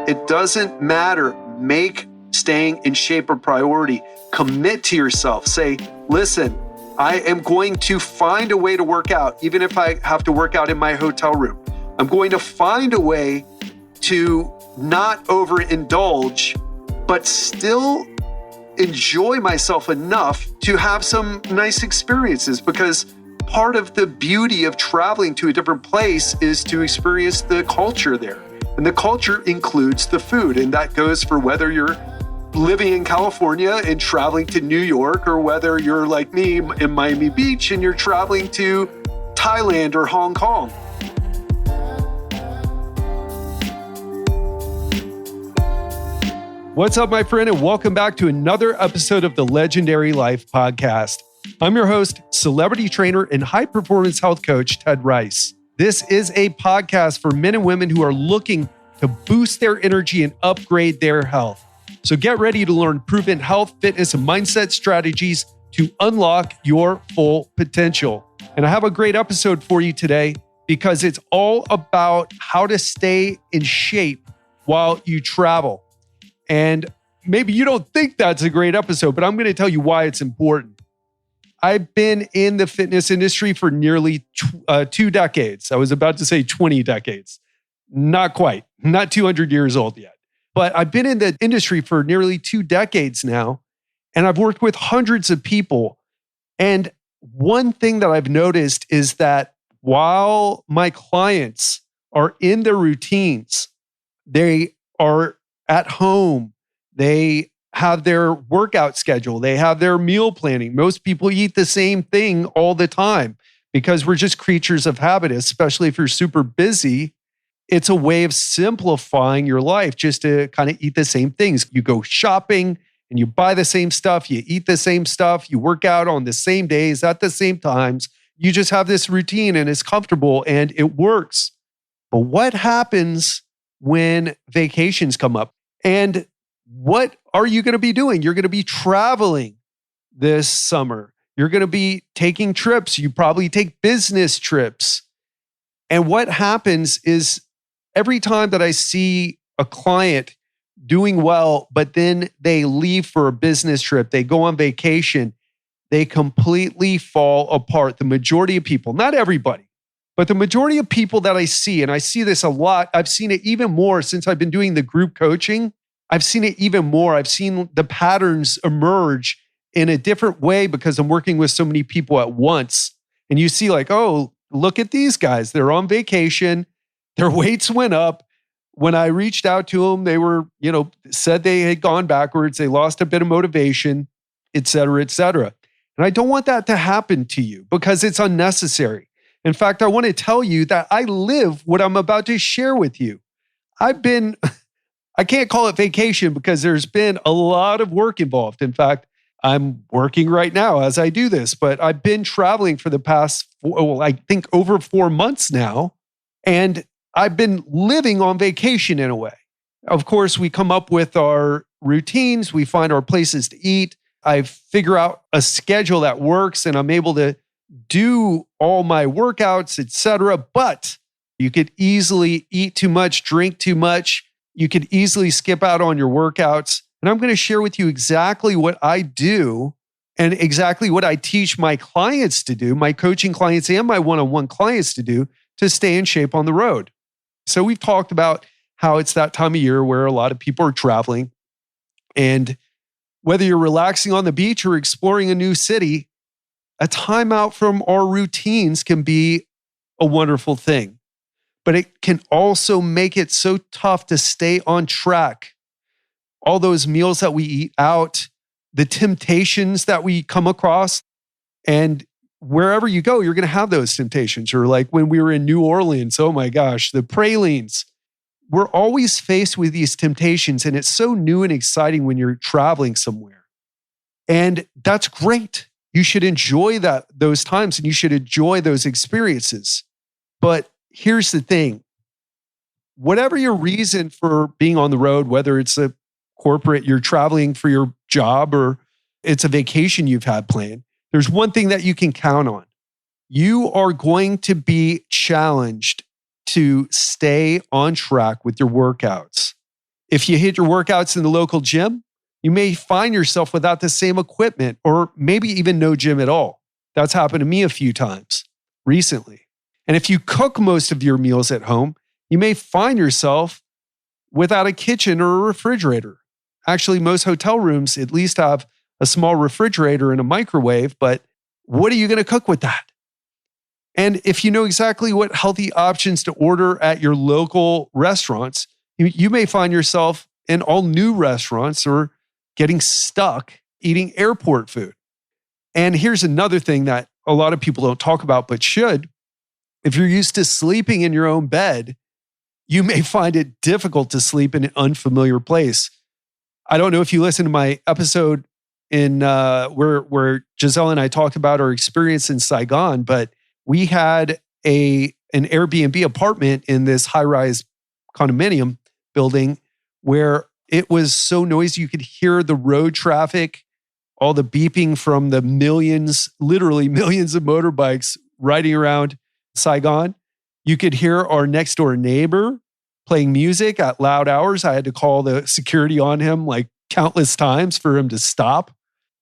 It doesn't matter. Make staying in shape a priority. Commit to yourself. Say, listen, I am going to find a way to work out, even if I have to work out in my hotel room. I'm going to find a way to not overindulge, but still enjoy myself enough to have some nice experiences, because part of the beauty of traveling to a different place is to experience the culture there. And the culture includes the food. And that goes for whether you're living in California and traveling to New York, or whether you're like me in Miami Beach and you're traveling to Thailand or Hong Kong. What's up, my friend, and welcome back to another episode of the Legendary Life Podcast. I'm your host, celebrity trainer, and high-performance health coach, Ted Ryce. This is a podcast for men and women who are looking to boost their energy and upgrade their health. So get ready to learn proven health, fitness, and mindset strategies to unlock your full potential. And I have a great episode for you today because it's all about how to stay in shape while you travel. And maybe you don't think that's a great episode, but I'm going to tell you why it's important. I've been in the fitness industry for nearly 2 decades. I was about to say 20 decades. Not quite. Not 200 years old yet. But I've been in the industry for nearly 2 decades now, and I've worked with hundreds of people. And one thing that I've noticed is that while my clients are in their routines, they are at home, they have their workout schedule, they have their meal planning. Most people eat the same thing all the time because we're just creatures of habit, especially if you're super busy. It's a way of simplifying your life just to kind of eat the same things. You go shopping and you buy the same stuff, you eat the same stuff, you work out on the same days at the same times. You just have this routine and it's comfortable and it works. But what happens when vacations come up? And what are you going to be doing? You're going to be traveling this summer. You're going to be taking trips. You probably take business trips. And what happens is every time that I see a client doing well, but then they leave for a business trip, they go on vacation, they completely fall apart. The majority of people, not everybody, but the majority of people that I see, and I see this a lot, I've seen it even more since I've been doing the group coaching. I've seen it even more. I've seen the patterns emerge in a different way because I'm working with so many people at once. And you see like, oh, look at these guys. They're on vacation. Their weights went up. When I reached out to them, they were, said they had gone backwards. They lost a bit of motivation, et cetera, et cetera. And I don't want that to happen to you because it's unnecessary. In fact, I want to tell you that I live what I'm about to share with you. I can't call it vacation because there's been a lot of work involved. In fact, I'm working right now as I do this, but I've been traveling for the past, I think over 4 months now. And I've been living on vacation in a way. Of course, we come up with our routines. We find our places to eat. I figure out a schedule that works and I'm able to do all my workouts, etc. But you could easily eat too much, drink too much. You could easily skip out on your workouts. And I'm going to share with you exactly what I do and exactly what I teach my clients to do, my coaching clients and my one-on-one clients to do to stay in shape on the road. So we've talked about how it's that time of year where a lot of people are traveling. And whether you're relaxing on the beach or exploring a new city, a time out from our routines can be a wonderful thing. But it can also make it so tough to stay on track. All those meals that we eat out, the temptations that we come across, and wherever you go, you're going to have those temptations. Or like when we were in New Orleans, oh my gosh, the pralines. We're always faced with these temptations, and it's so new and exciting when you're traveling somewhere. And that's great. You should enjoy those times, and you should enjoy those experiences. But here's the thing. Whatever your reason for being on the road, whether it's a corporate, you're traveling for your job, or it's a vacation you've had planned, there's one thing that you can count on. You are going to be challenged to stay on track with your workouts. If you hit your workouts in the local gym, you may find yourself without the same equipment or maybe even no gym at all. That's happened to me a few times recently. And if you cook most of your meals at home, you may find yourself without a kitchen or a refrigerator. Actually, most hotel rooms at least have a small refrigerator and a microwave, but what are you going to cook with that? And if you know exactly what healthy options to order at your local restaurants, you may find yourself in all new restaurants or getting stuck eating airport food. And here's another thing that a lot of people don't talk about, but should. If you're used to sleeping in your own bed, you may find it difficult to sleep in an unfamiliar place. I don't know if you listened to my episode in where Giselle and I talked about our experience in Saigon, but we had an Airbnb apartment in this high-rise condominium building where it was so noisy you could hear the road traffic, all the beeping from the literally millions of motorbikes riding around Saigon. You could hear our next door neighbor playing music at loud hours. I had to call the security on him like countless times for him to stop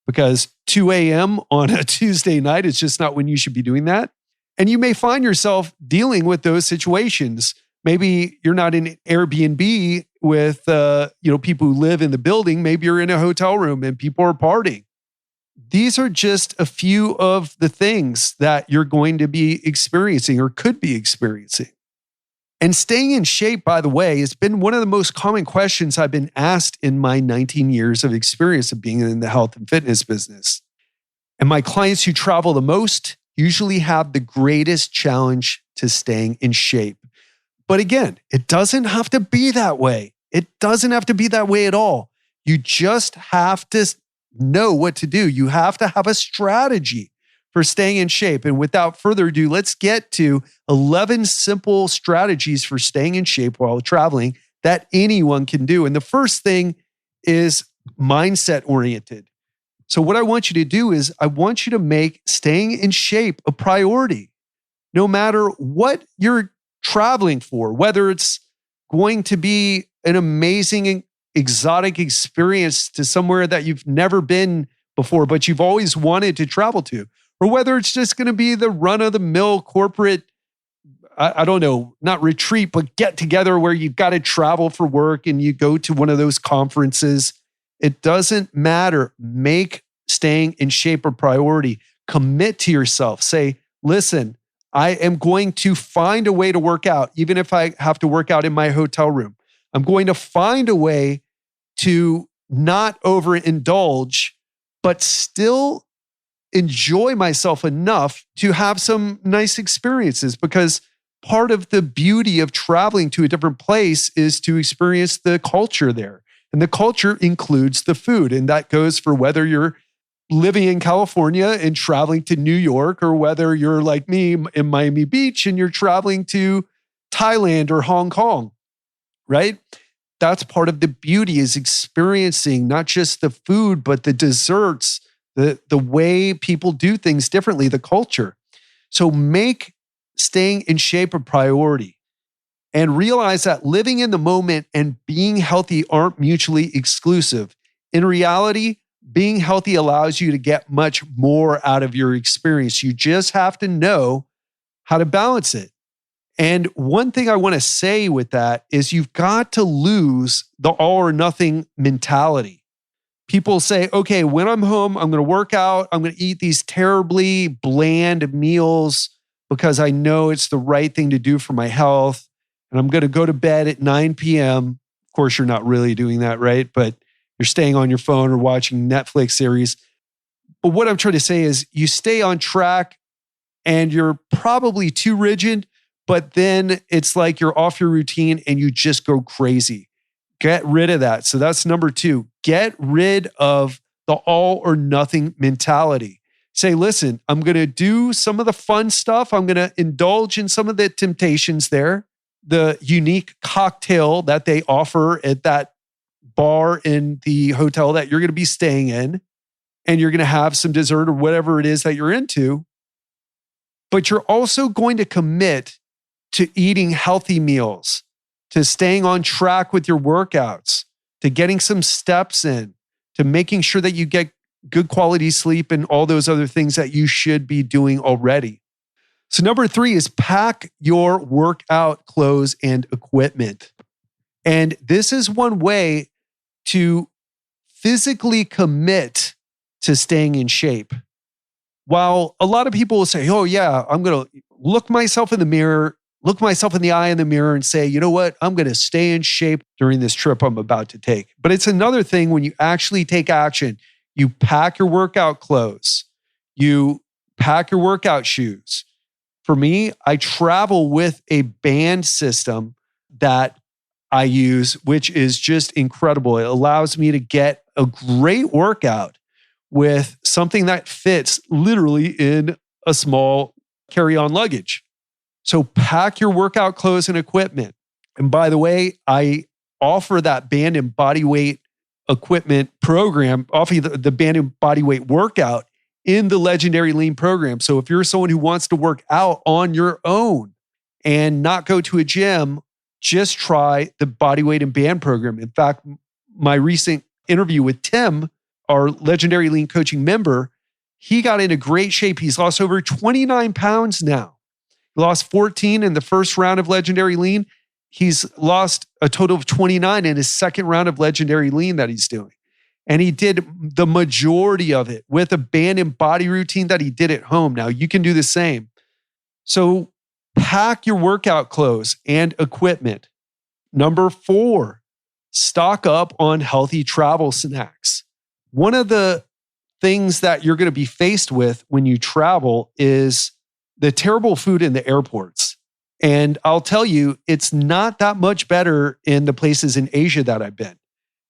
because 2 a.m. on a Tuesday night is just not when you should be doing that. And you may find yourself dealing with those situations. Maybe you're not in Airbnb with people who live in the building. Maybe you're in a hotel room and people are partying. These are just a few of the things that you're going to be experiencing or could be experiencing. And staying in shape, by the way, has been one of the most common questions I've been asked in my 19 years of experience of being in the health and fitness business. And my clients who travel the most usually have the greatest challenge to staying in shape. But again, it doesn't have to be that way. It doesn't have to be that way at all. You just have to know what to do. You have to have a strategy for staying in shape. And without further ado, let's get to 11 simple strategies for staying in shape while traveling that anyone can do. And the first thing is mindset oriented. So what I want you to do is I want you to make staying in shape a priority. No matter what you're traveling for, whether it's going to be an amazing exotic experience to somewhere that you've never been before, but you've always wanted to travel to, or whether it's just going to be the run-of-the-mill corporate, I don't know, not retreat, but get together where you've got to travel for work and you go to one of those conferences. It doesn't matter. Make staying in shape a priority. Commit to yourself. Say, listen, I am going to find a way to work out, even if I have to work out in my hotel room. I'm going to find a way to not overindulge, but still enjoy myself enough to have some nice experiences, because part of the beauty of traveling to a different place is to experience the culture there. And the culture includes the food. And that goes for whether you're living in California and traveling to New York, or whether you're like me in Miami Beach and you're traveling to Thailand or Hong Kong, right? That's part of the beauty, is experiencing not just the food, but the desserts, the way people do things differently, the culture. So make staying in shape a priority, and realize that living in the moment and being healthy aren't mutually exclusive. In reality, being healthy allows you to get much more out of your experience. You just have to know how to balance it. And one thing I want to say with that is you've got to lose the all or nothing mentality. People say, okay, when I'm home, I'm going to work out. I'm going to eat these terribly bland meals because I know it's the right thing to do for my health. And I'm going to go to bed at 9 p.m. Of course, you're not really doing that, right? But you're staying on your phone or watching Netflix series. But what I'm trying to say is you stay on track and you're probably too rigid, but then it's like you're off your routine and you just go crazy. Get rid of that. So that's number 2. Get rid of the all or nothing mentality. Say, listen, I'm going to do some of the fun stuff. I'm going to indulge in some of the temptations there. The unique cocktail that they offer at that bar in the hotel that you're going to be staying in, and you're going to have some dessert or whatever it is that you're into. But you're also going to commit to eating healthy meals, to staying on track with your workouts, to getting some steps in, to making sure that you get good quality sleep and all those other things that you should be doing already. So number 3 is pack your workout clothes and equipment. And this is one way to physically commit to staying in shape. While a lot of people will say, oh yeah, I'm going to look myself in the mirror, look myself in the eye in the mirror and say, you know what, I'm going to stay in shape during this trip I'm about to take. But it's another thing when you actually take action. You pack your workout clothes, you pack your workout shoes. For me, I travel with a band system that I use, which is just incredible. It allows me to get a great workout with something that fits literally in a small carry-on luggage. So pack your workout clothes and equipment. And by the way, I offer that band and body weight equipment program, offer the band and body weight workout in the Legendary Lean program. So if you're someone who wants to work out on your own and not go to a gym, just try the body weight and band program. In fact, my recent interview with Tim, our Legendary Lean coaching member, he got into great shape. He's lost over 29 pounds now. He lost 14 in the first round of Legendary Lean. He's lost a total of 29 in his second round of Legendary Lean that he's doing. And he did the majority of it with a band and body routine that he did at home. Now you can do the same. So pack your workout clothes and equipment. Number 4, stock up on healthy travel snacks. One of the things that you're going to be faced with when you travel is the terrible food in the airports. And I'll tell you, it's not that much better in the places in Asia that I've been.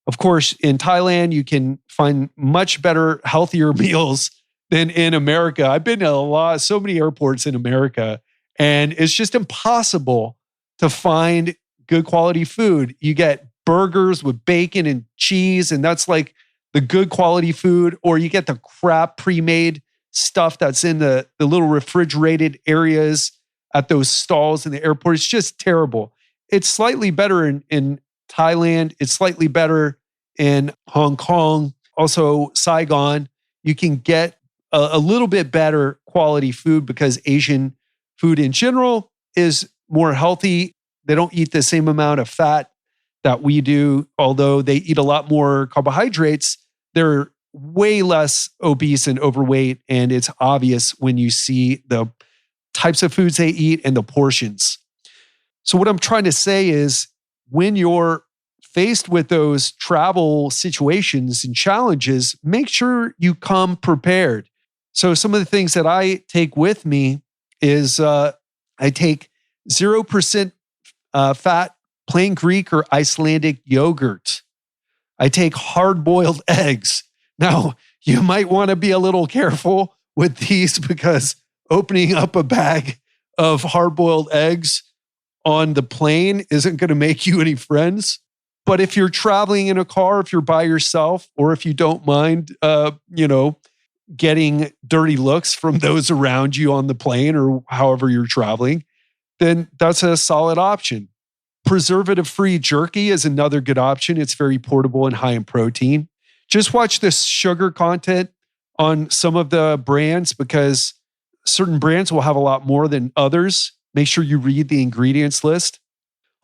Of course, in Thailand, you can find much better, healthier meals than in America. I've been to so many airports in America, and it's just impossible to find good quality food. You get burgers with bacon and cheese, and that's like the good quality food, or you get the crap pre-made stuff that's in the little refrigerated areas at those stalls in the airport. It's just terrible. It's slightly better in Thailand. It's slightly better in Hong Kong, also Saigon. You can get a little bit better quality food because Asian food in general is more healthy. They don't eat the same amount of fat that we do, although they eat a lot more carbohydrates. They're way less obese and overweight, and it's obvious when you see the types of foods they eat and the portions. So what I'm trying to say is when you're faced with those travel situations and challenges, make sure you come prepared. So some of the things that I take with me is I take 0% fat plain Greek or Icelandic yogurt. I take hard-boiled eggs. Now, you might want to be a little careful with these because opening up a bag of hard-boiled eggs on the plane isn't going to make you any friends. But if you're traveling in a car, if you're by yourself, or if you don't mind, getting dirty looks from those around you on the plane or however you're traveling, then that's a solid option. Preservative-free jerky is another good option. It's very portable and high in protein. Just watch the sugar content on some of the brands because certain brands will have a lot more than others. Make sure you read the ingredients list.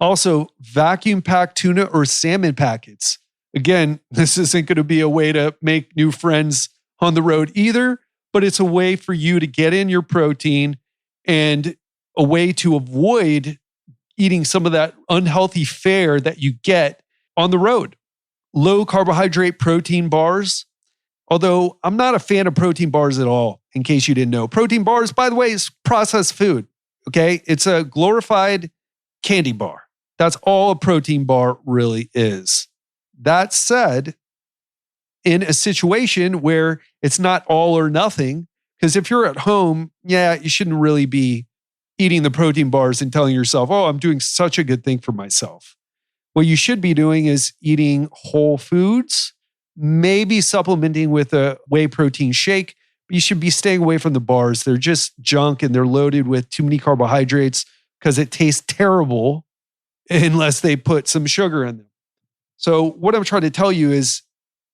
Also, vacuum packed tuna or salmon packets. Again, this isn't going to be a way to make new friends on the road either, but it's a way for you to get in your protein and a way to avoid eating some of that unhealthy fare that you get on the road. Low carbohydrate protein bars. Although I'm not a fan of protein bars at all, in case you didn't know. Protein bars, by the way, is processed food. Okay? It's a glorified candy bar. That's all a protein bar really is. That said, in a situation where it's not all or nothing, because if you're at home, you shouldn't really be eating the protein bars and telling yourself, oh, I'm doing such a good thing for myself. What you should be doing is eating whole foods, maybe supplementing with a whey protein shake. But you should be staying away from the bars. They're just junk and they're loaded with too many carbohydrates because it tastes terrible. unless they put some sugar in them. So what I'm trying to tell you is,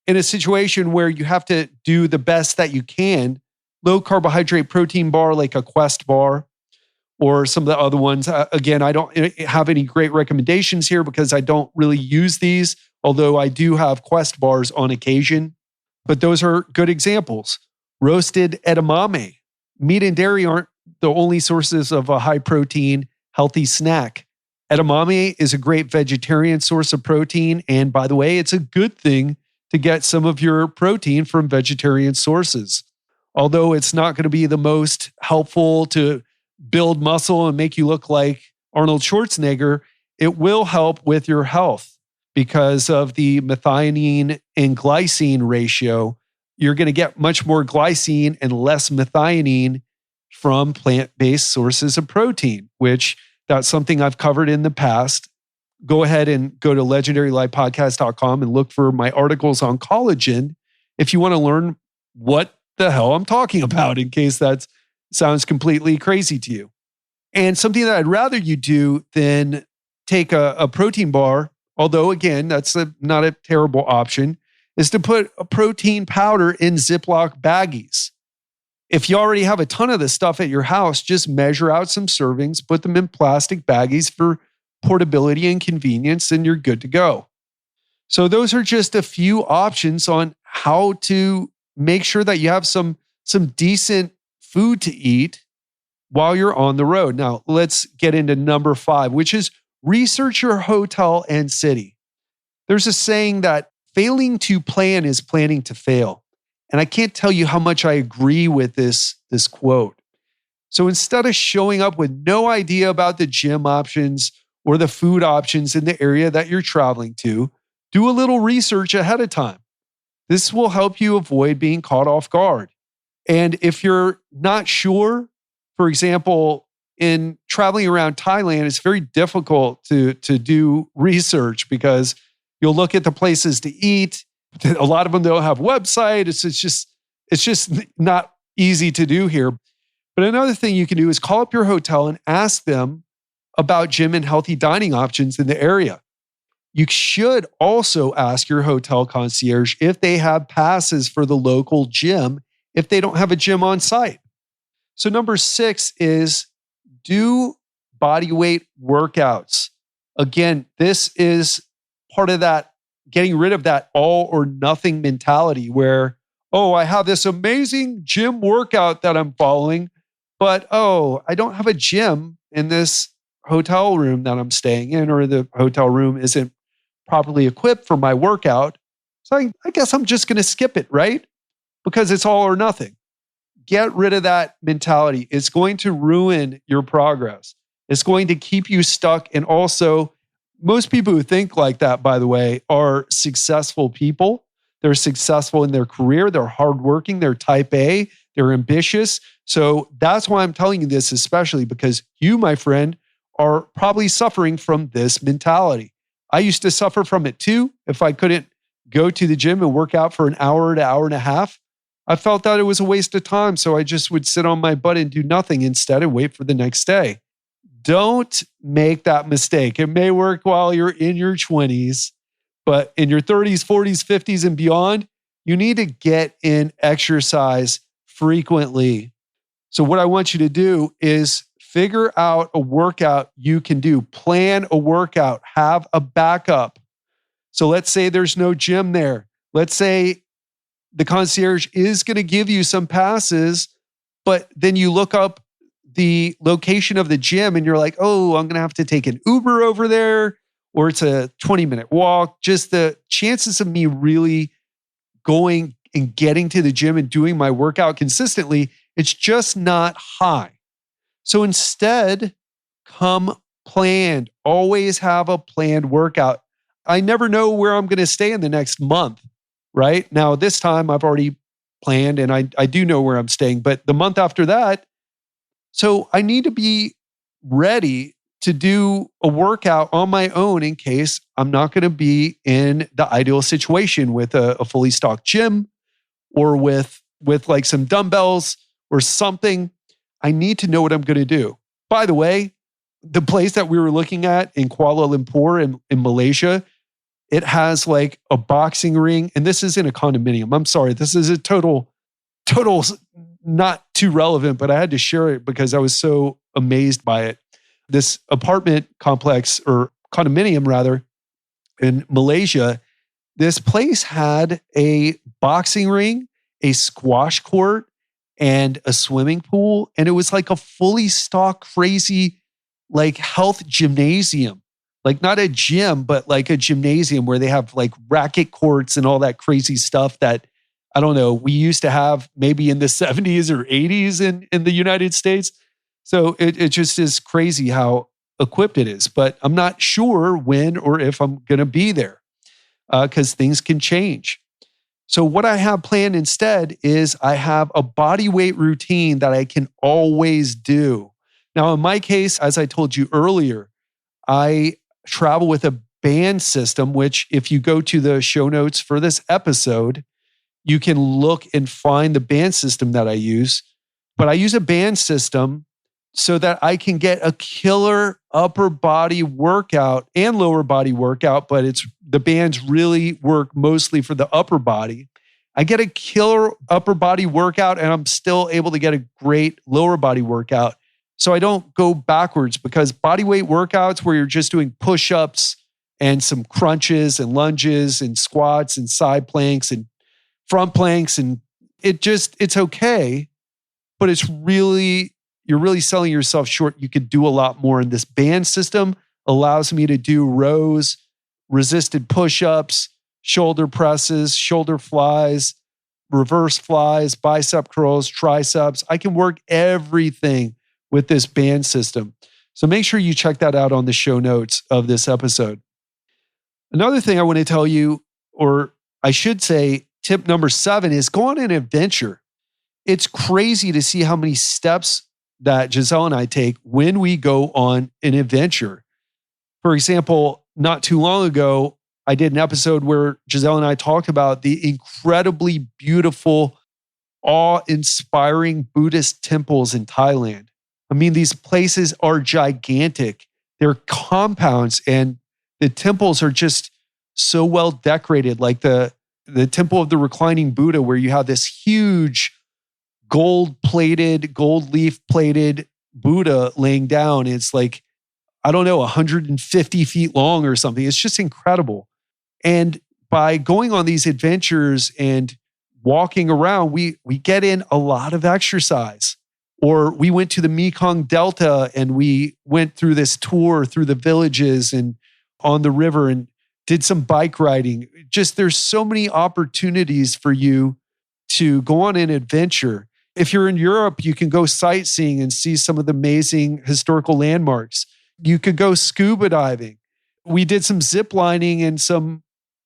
in a situation where you have to do the best that you can, low carbohydrate protein bar like a Quest bar or some of the other ones. Again, I don't have any great recommendations here because I don't really use these, although I do have Quest bars on occasion. But those are good examples. Roasted edamame. Meat and dairy aren't the only sources of a high protein, healthy snack. Edamame is a great vegetarian source of protein. And by the way, it's a good thing to get some of your protein from vegetarian sources. Although it's not going to be the most helpful to build muscle and make you look like Arnold Schwarzenegger, it will help with your health because of the methionine and glycine ratio. You're going to get much more glycine and less methionine from plant-based sources of protein, which that's something I've covered in the past. Go ahead and go to legendarylifepodcast.com and look for my articles on collagen if you want to learn what the hell I'm talking about, in case that sounds completely crazy to you. And something that I'd rather you do than take a protein bar, although again, that's not a terrible option, is to put a protein powder in Ziploc baggies. If you already have a ton of this stuff at your house, just measure out some servings, put them in plastic baggies for portability and convenience, and you're good to go. So those are just a few options on how to make sure that you have some decent food to eat while you're on the road. Now, let's get into number 5, which is research your hotel and city. There's a saying that failing to plan is planning to fail. And I can't tell you how much I agree with this quote. So instead of showing up with no idea about the gym options or the food options in the area that you're traveling to, do a little research ahead of time. This will help you avoid being caught off guard. And if you're not sure, for example, in traveling around Thailand, it's very difficult to do research because you'll look at the places to eat. A lot of them don't have websites. It's just not easy to do here. But another thing you can do is call up your hotel and ask them about gym and healthy dining options in the area. You should also ask your hotel concierge if they have passes for the local gym if they don't have a gym on site. So number 6 is do body weight workouts. Again, this is part of that, getting rid of that all or nothing mentality where, oh, I have this amazing gym workout that I'm following, but I don't have a gym in this hotel room that I'm staying in, or the hotel room isn't properly equipped for my workout. So I guess I'm just going to skip it, right? Because it's all or nothing. Get rid of that mentality. It's going to ruin your progress. It's going to keep you stuck. And also, most people who think like that, by the way, are successful people. They're successful in their career. They're hardworking. They're type A. They're ambitious. So that's why I'm telling you this, especially because you, my friend, are probably suffering from this mentality. I used to suffer from it too. If I couldn't go to the gym and work out for an hour to hour and a half, I felt that it was a waste of time. So I just would sit on my butt and do nothing instead and wait for the next day. Don't make that mistake. It may work while you're in your 20s, but in your 30s, 40s, 50s, and beyond, you need to get in exercise frequently. So what I want you to do is figure out a workout you can do. Plan a workout. Have a backup. So let's say there's no gym there. Let's say the concierge is going to give you some passes, but then you look up the location of the gym and you're like, oh, I'm going to have to take an Uber over there, or it's a 20-minute walk. Just the chances of me really going and getting to the gym and doing my workout consistently, it's just not high. So instead, come planned. Always have a planned workout. I never know where I'm going to stay in the next month, right? Now, this time I've already planned and I do know where I'm staying, but the month after that, so I need to be ready to do a workout on my own in case I'm not going to be in the ideal situation with a fully stocked gym or with like some dumbbells or something. I need to know what I'm going to do. By the way, the place that we were looking at in Kuala Lumpur in Malaysia, it has like a boxing ring. And this isn't a condominium. I'm sorry. This is a total not too relevant, but I had to share it because I was so amazed by it. This apartment complex, or condominium rather, in Malaysia, this place had a boxing ring, a squash court, and a swimming pool. And it was like a fully stocked, crazy, like health gymnasium. Like not a gym, but like a gymnasium where they have like racket courts and all that crazy stuff that, I don't know, we used to have maybe in the 70s or 80s in the United States. So it just is crazy how equipped it is. But I'm not sure when or if I'm going to be there because things can change. So what I have planned instead is I have a body weight routine that I can always do. Now, in my case, as I told you earlier, I travel with a band system, which if you go to the show notes for this episode, you can look and find the band system that I use. But I use a band system so that I can get a killer upper body workout and lower body workout, but the bands really work mostly for the upper body. I get a killer upper body workout and I'm still able to get a great lower body workout. So I don't go backwards, because body weight workouts where you're just doing push-ups and some crunches and lunges and squats and side planks and front planks, and it's okay, but you're really selling yourself short. You could do a lot more. And this band system allows me to do rows, resisted push-ups, shoulder presses, shoulder flies, reverse flies, bicep curls, triceps. I can work everything with this band system. So make sure you check that out on the show notes of this episode. Another thing I want to tell you, or I should say, tip number 7 is go on an adventure. It's crazy to see how many steps that Giselle and I take when we go on an adventure. For example, not too long ago, I did an episode where Giselle and I talked about the incredibly beautiful, awe-inspiring Buddhist temples in Thailand. I mean, these places are gigantic. They're compounds, and the temples are just so well decorated, like the Temple of the Reclining Buddha, where you have this huge gold leaf plated Buddha laying down. It's like, I don't know, 150 feet long or something. It's just incredible. And by going on these adventures and walking around, we get in a lot of exercise. Or we went to the Mekong Delta and we went through this tour through the villages and on the river and did some bike riding. Just there's so many opportunities for you to go on an adventure. If you're in Europe, you can go sightseeing and see some of the amazing historical landmarks. You could go scuba diving. We did some zip lining and some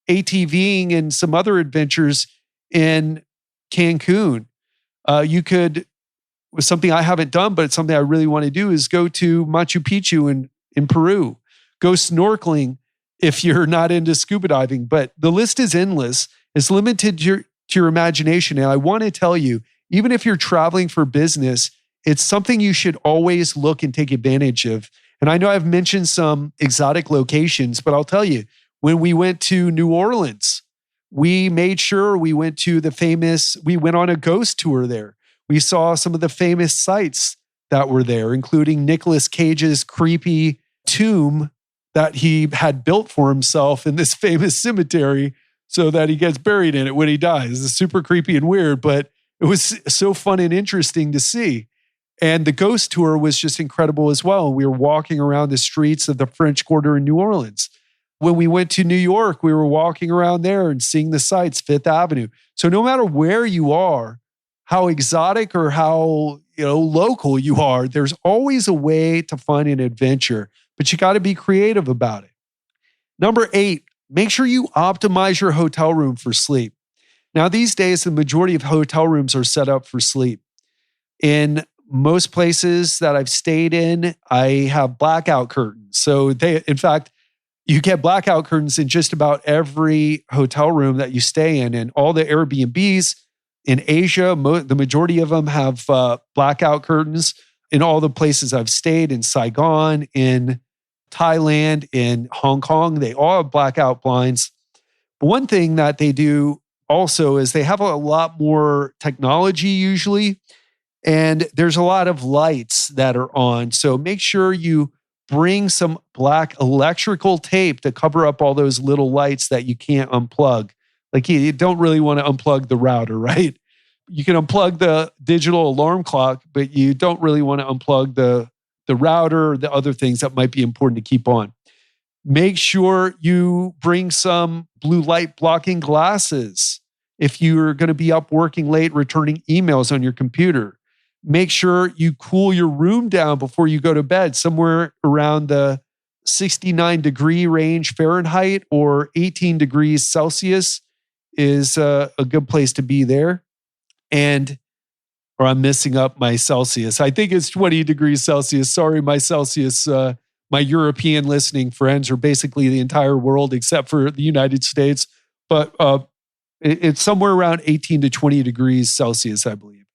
ATVing and some other adventures in Cancun. You could, something I haven't done, but it's something I really want to do, is go to Machu Picchu in Peru. Go snorkeling if you're not into scuba diving. But the list is endless. It's limited to your imagination. And I want to tell you, even if you're traveling for business, it's something you should always look and take advantage of. And I know I've mentioned some exotic locations, but I'll tell you, when we went to New Orleans, we made sure we went on a ghost tour there. We saw some of the famous sites that were there, including Nicolas Cage's creepy tomb that he had built for himself in this famous cemetery so that he gets buried in it when he dies. It's super creepy and weird, but it was so fun and interesting to see. And the ghost tour was just incredible as well. We were walking around the streets of the French Quarter in New Orleans. When we went to New York, we were walking around there and seeing the sights, Fifth Avenue. So no matter where you are, how exotic or how local you are, there's always a way to find an adventure, but you got to be creative about it. Number 8, make sure you optimize your hotel room for sleep. Now, these days, the majority of hotel rooms are set up for sleep. In most places that I've stayed in, I have blackout curtains. So in fact, you get blackout curtains in just about every hotel room that you stay in, and all the Airbnbs in Asia, the majority of them have blackout curtains. in all the places I've stayed, in Saigon, in Thailand, in Hong Kong, they all have blackout blinds. But one thing that they do also is they have a lot more technology usually, and there's a lot of lights that are on. So make sure you bring some black electrical tape to cover up all those little lights that you can't unplug. Like you don't really want to unplug the router, right? You can unplug the digital alarm clock, but you don't really want to unplug the router or the other things that might be important to keep on. Make sure you bring some blue light blocking glasses if you're going to be up working late, returning emails on your computer. Make sure you cool your room down before you go to bed, somewhere around the 69 degree range Fahrenheit or 18 degrees Celsius is a good place to be there. Or I'm messing up my Celsius. I think it's 20 degrees Celsius. Sorry, my Celsius, my European listening friends, are basically the entire world except for the United States. But it's somewhere around 18 to 20 degrees Celsius, I believe.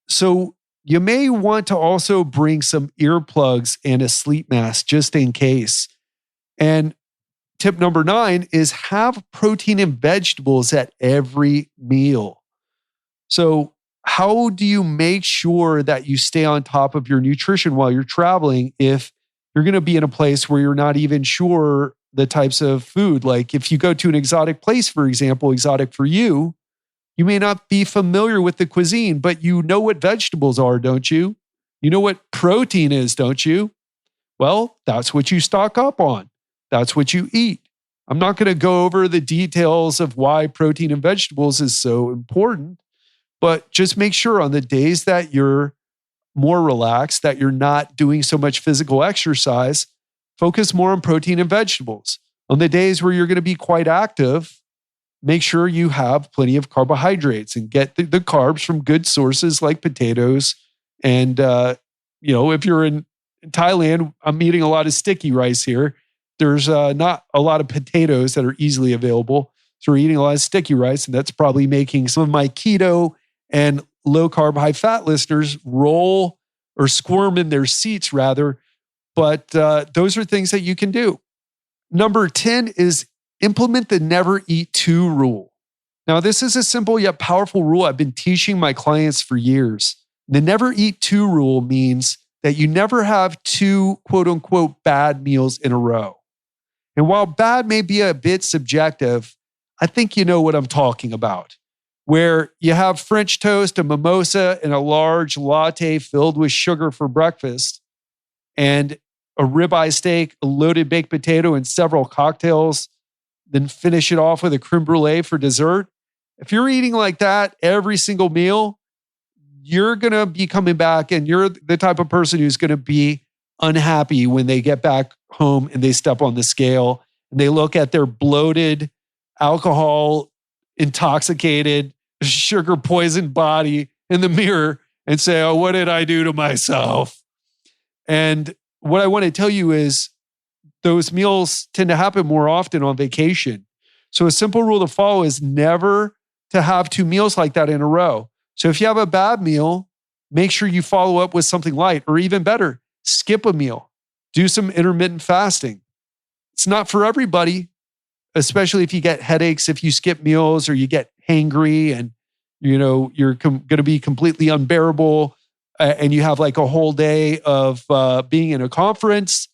So you may want to also bring some earplugs and a sleep mask just in case. And tip number 9 is have protein and vegetables at every meal. So how do you make sure that you stay on top of your nutrition while you're traveling if you're going to be in a place where you're not even sure the types of food? Like if you go to an exotic place, for example, exotic for you, you may not be familiar with the cuisine, but you know what vegetables are, don't you? You know what protein is, don't you? Well, that's what you stock up on. That's what you eat. I'm not going to go over the details of why protein and vegetables is so important, but just make sure on the days that you're more relaxed, that you're not doing so much physical exercise, focus more on protein and vegetables. On the days where you're going to be quite active, make sure you have plenty of carbohydrates and get the carbs from good sources like potatoes. And, if you're in Thailand, I'm eating a lot of sticky rice here. There's not a lot of potatoes that are easily available. So we're eating a lot of sticky rice, and that's probably making some of my keto and low carb, high fat listeners roll or squirm in their seats rather. But those are things that you can do. Number 10 is implement the never eat two rule. Now, this is a simple yet powerful rule I've been teaching my clients for years. The never eat two rule means that you never have two quote unquote bad meals in a row. And while bad may be a bit subjective, I think you know what I'm talking about. Where you have French toast, a mimosa, and a large latte filled with sugar for breakfast, and a ribeye steak, a loaded baked potato, and several cocktails, then finish it off with a creme brulee for dessert. If you're eating like that every single meal, you're going to be coming back and you're the type of person who's going to be unhappy when they get back home and they step on the scale and they look at their bloated, alcohol intoxicated, sugar poisoned body in the mirror and say, oh, what did I do to myself? And what I want to tell you is those meals tend to happen more often on vacation. So a simple rule to follow is never to have two meals like that in a row. So if you have a bad meal, make sure you follow up with something light, or even better, skip a meal. Do some intermittent fasting. It's not for everybody, especially if you get headaches, if you skip meals, or you get hangry and you're going to be completely unbearable and you have like a whole day of being in a conference.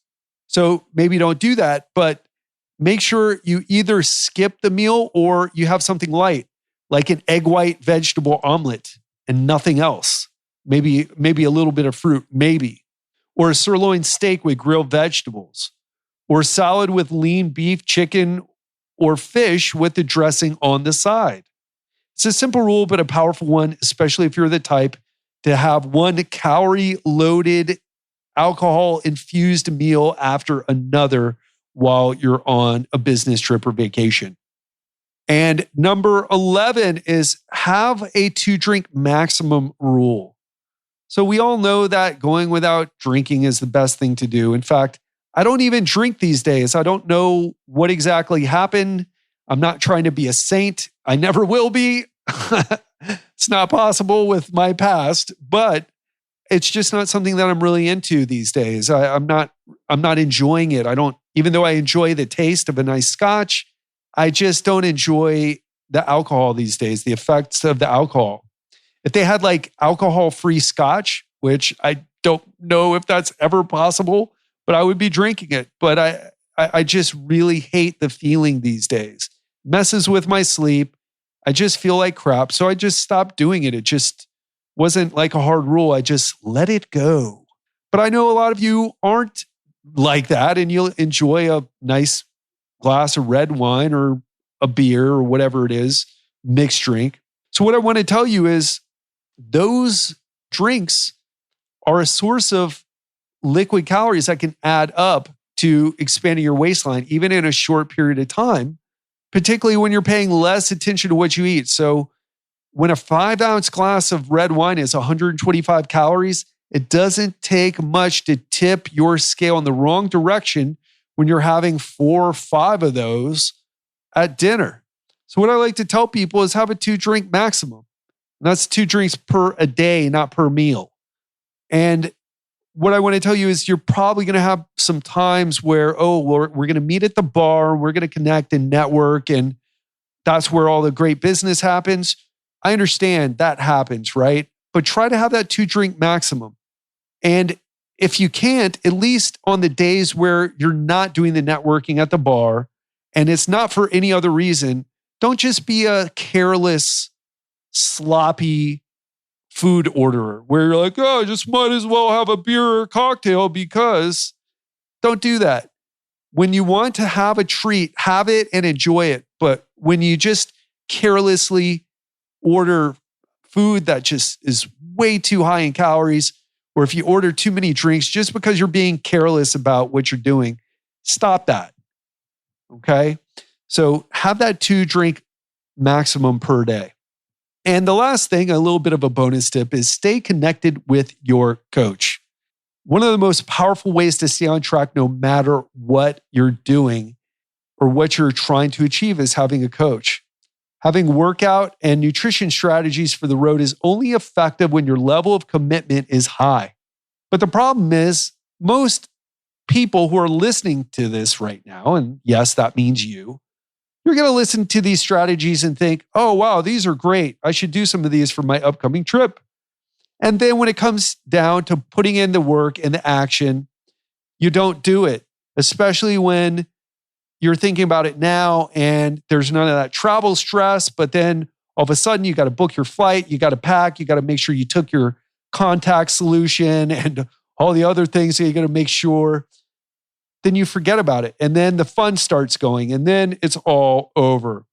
So maybe don't do that, but make sure you either skip the meal or you have something light, like an egg white vegetable omelet and nothing else. Maybe a little bit of fruit, maybe. Or a sirloin steak with grilled vegetables. Or salad with lean beef, chicken, or fish with the dressing on the side. It's a simple rule, but a powerful one, especially if you're the type to have one calorie-loaded, alcohol-infused meal after another while you're on a business trip or vacation. And number 11 is have a 2-drink maximum rule. So we all know that going without drinking is the best thing to do. In fact, I don't even drink these days. I don't know what exactly happened. I'm not trying to be a saint. I never will be. It's not possible with my past, but it's just not something that I'm really into these days. I'm not enjoying it. Even though I enjoy the taste of a nice scotch, I just don't enjoy the alcohol these days, the effects of the alcohol. If they had like alcohol-free scotch, which I don't know if that's ever possible, but I would be drinking it. But I just really hate the feeling these days. Messes with my sleep. I just feel like crap. So I just stopped doing it. It just wasn't like a hard rule. I just let it go. But I know a lot of you aren't like that, and you'll enjoy a nice glass of red wine or a beer or whatever it is, mixed drink. So what I want to tell you is those drinks are a source of liquid calories that can add up to expanding your waistline, even in a short period of time, particularly when you're paying less attention to what you eat. So when a 5-ounce glass of red wine is 125 calories, it doesn't take much to tip your scale in the wrong direction when you're having 4 or 5 of those at dinner. So what I like to tell people is have a 2-drink maximum. And that's 2 drinks per a day, not per meal. And what I want to tell you is you're probably going to have some times where, we're going to meet at the bar, we're going to connect and network, and that's where all the great business happens. I understand that happens, right? But try to have that 2-drink maximum. And if you can't, at least on the days where you're not doing the networking at the bar, and it's not for any other reason, don't just be a careless, sloppy food orderer where you're like, I just might as well have a beer or a cocktail because. Don't do that. When you want to have a treat, have it and enjoy it. But when you just carelessly order food that just is way too high in calories, or if you order too many drinks just because you're being careless about what you're doing, stop that. Okay? So have that 2-drink maximum per day. And the last thing, a little bit of a bonus tip, is stay connected with your coach. One of the most powerful ways to stay on track no matter what you're doing or what you're trying to achieve is having a coach. Having workout and nutrition strategies for the road is only effective when your level of commitment is high. But the problem is most people who are listening to this right now, and yes, that means you're going to listen to these strategies and think, oh, wow, these are great. I should do some of these for my upcoming trip. And then when it comes down to putting in the work and the action, you don't do it, especially when you're thinking about it now and there's none of that travel stress. But then all of a sudden you got to book your flight, you got to pack, you got to make sure you took your contact solution and all the other things that you got to make sure. Then you forget about it. And then the fun starts going and then it's all over.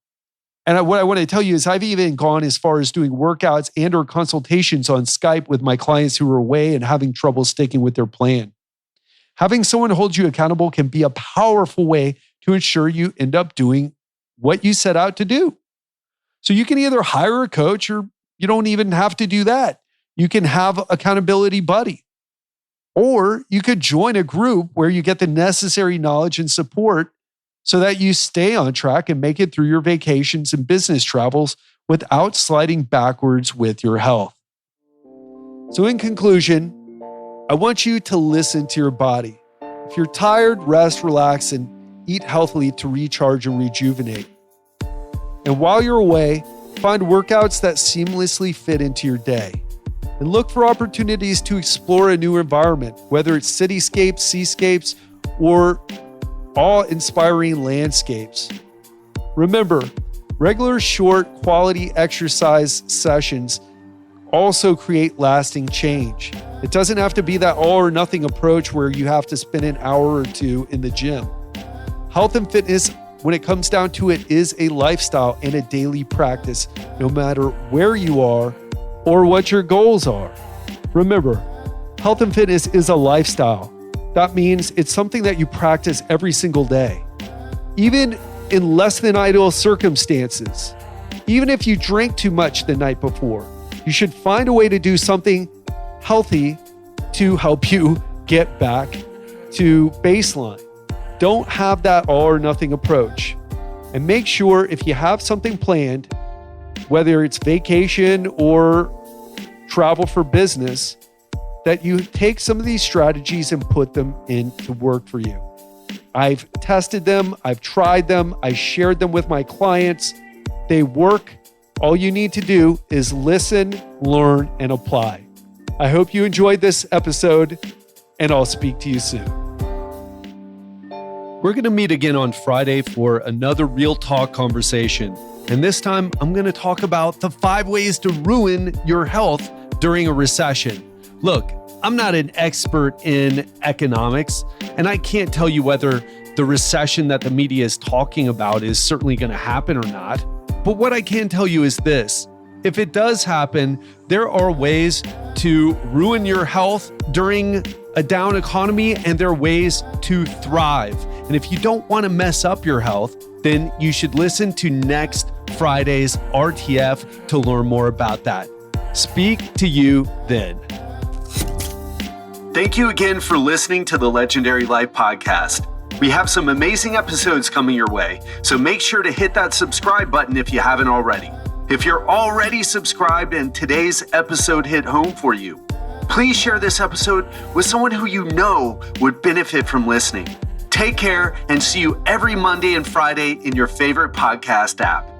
And what I want to tell you is I've even gone as far as doing workouts and or consultations on Skype with my clients who are away and having trouble sticking with their plan. Having someone hold you accountable can be a powerful way to ensure you end up doing what you set out to do. So you can either hire a coach or you don't even have to do that. You can have accountability buddy. Or you could join a group where you get the necessary knowledge and support so that you stay on track and make it through your vacations and business travels without sliding backwards with your health. So in conclusion, I want you to listen to your body. If you're tired, rest, relax, and eat healthily to recharge and rejuvenate. And while you're away, find workouts that seamlessly fit into your day. And look for opportunities to explore a new environment, whether it's cityscapes, seascapes, or awe-inspiring landscapes. Remember, regular, short, quality exercise sessions also create lasting change. It doesn't have to be that all or nothing approach where you have to spend an hour or two in the gym. Health and fitness, when it comes down to it, is a lifestyle and a daily practice, no matter where you are or what your goals are. Remember, health and fitness is a lifestyle. That means it's something that you practice every single day, even in less than ideal circumstances. Even if you drank too much the night before, you should find a way to do something healthy to help you get back to baseline. Don't have that all or nothing approach. And make sure if you have something planned, whether it's vacation or travel for business, that you take some of these strategies and put them into work for you. I've tested them. I've tried them. I shared them with my clients. They work. All you need to do is listen, learn, and apply. I hope you enjoyed this episode, and I'll speak to you soon. We're going to meet again on Friday for another Real Talk conversation. And this time, I'm going to talk about the 5 ways to ruin your health during a recession. Look, I'm not an expert in economics, and I can't tell you whether the recession that the media is talking about is certainly going to happen or not. But what I can tell you is this: if it does happen, there are ways to ruin your health during a down economy, and there are ways to thrive. And if you don't want to mess up your health, then you should listen to next Friday's RTF to learn more about that. Speak to you then. Thank you again for listening to the Legendary Life Podcast. We have some amazing episodes coming your way, so make sure to hit that subscribe button if you haven't already. If you're already subscribed and today's episode hit home for you, please share this episode with someone who you know would benefit from listening. Take care and see you every Monday and Friday in your favorite podcast app.